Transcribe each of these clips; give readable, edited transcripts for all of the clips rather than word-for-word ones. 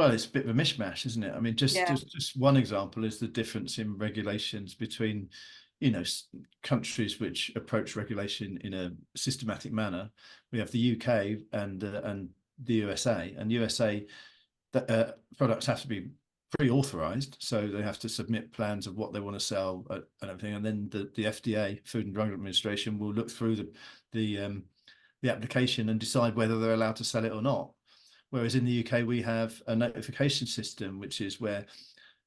Well, it's a bit of a mishmash, isn't it? I mean, Yeah. just one example is the difference in regulations between, you know, countries which approach regulation in a systematic manner. We have the UK and the USA, and USA products have to be pre-authorized, so they have to submit plans of what they want to sell and everything, and then the FDA, Food and Drug Administration, will look through the application and decide whether they're allowed to sell it or not. Whereas in the UK, we have a notification system, which is where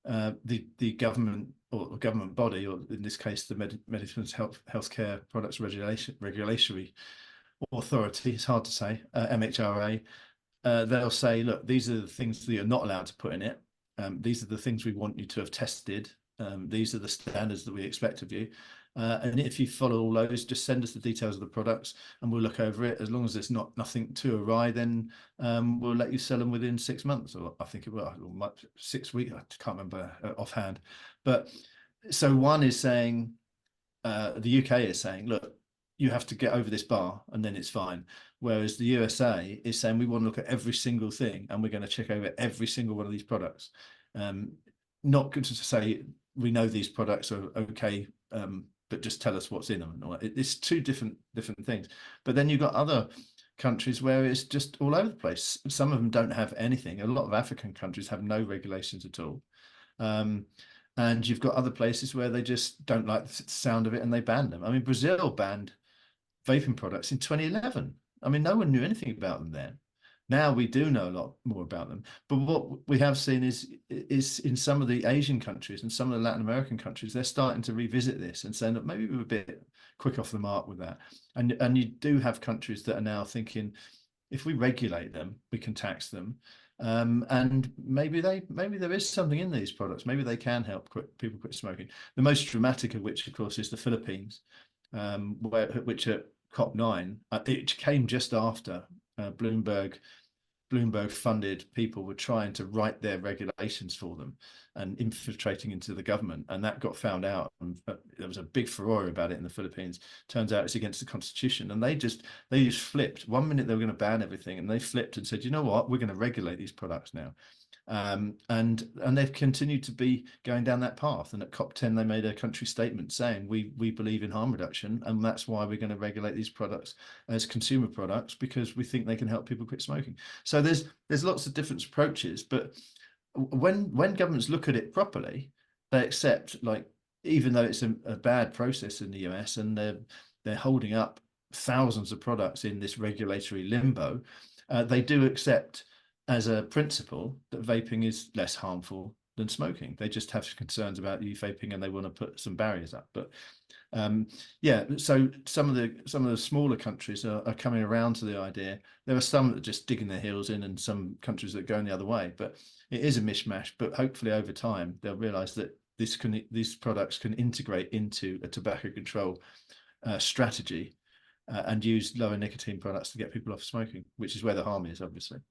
the government or government body, or in this case, the Medicines Healthcare Products Regulatory Authority, it's hard to say, MHRA, they'll say, look, these are the things that you're not allowed to put in it. These are the things we want you to have tested. These are the standards that we expect of you. And if you follow all those, just send us the details of the products and we'll look over it. As long as there's nothing too awry, then we'll let you sell them within 6 months, or I think it will, 6 weeks. I can't remember offhand. But so one is saying, the UK is saying, look, you have to get over this bar and then it's fine. Whereas the USA is saying, we want to look at every single thing and we're going to check over every single one of these products. Not good to say we know these products are okay, but just tell us what's in them. It's two different things. But then you've got other countries where it's just all over the place. Some of them don't have anything. A lot of African countries have no regulations at all. And you've got other places where they just don't like the sound of it and they ban them. I mean, Brazil banned vaping products in 2011. I mean, no one knew anything about them then. Now we do know a lot more about them. But what we have seen is in some of the Asian countries and some of the Latin American countries, they're starting to revisit this and saying that maybe we were a bit quick off the mark with that. And you do have countries that are now thinking, if we regulate them, we can tax them. And maybe there is something in these products. Maybe they can help people quit smoking. The most dramatic of which, of course, is the Philippines, which at COP9, it came just after Bloomberg funded people were trying to write their regulations for them and infiltrating into the government, and that got found out, and there was a big furore about it in the Philippines. Turns out it's against the constitution, and they just flipped. 1 minute they were going to ban everything, and they flipped and said, you know what, we're going to regulate these products now. And they've continued to be going down that path. And at COP10, they made a country statement saying we believe in harm reduction, and that's why we're going to regulate these products as consumer products, because we think they can help people quit smoking. So there's lots of different approaches, but when governments look at it properly, they accept, like, even though it's a bad process in the US and they're holding up thousands of products in this regulatory limbo, they do accept as a principle that vaping is less harmful than smoking. They just have concerns about you vaping and they want to put some barriers up. But yeah, so some of the smaller countries are coming around to the idea. There are some that are just digging their heels in, and some countries that are going the other way. But it is a mishmash. But hopefully over time they'll realise that these products can integrate into a tobacco control strategy and use lower nicotine products to get people off smoking, which is where the harm is, obviously.